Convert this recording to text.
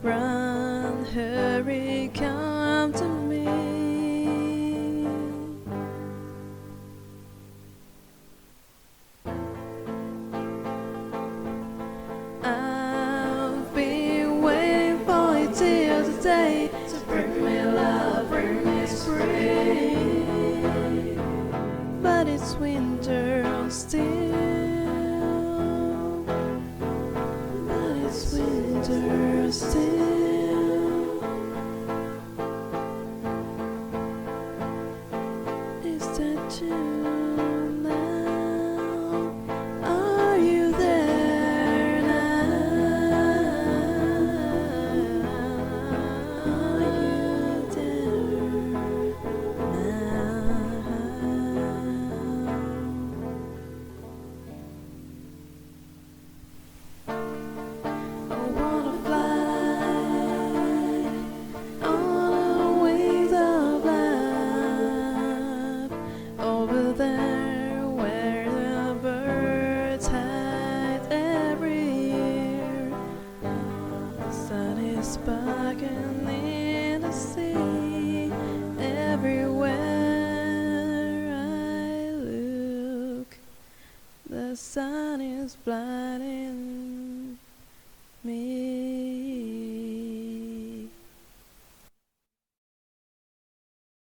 Run, hurry, come to me. I've been waiting for you till today, to bring me love, bring me spring. But it's winter still. But it's winter still. Is that you now? Are you there now? Are you there now? I wanna fly on the wings of love, over there where the birds hide every year. The sun is sparkling in the sea. Everywhere I look, the sun is blinding me.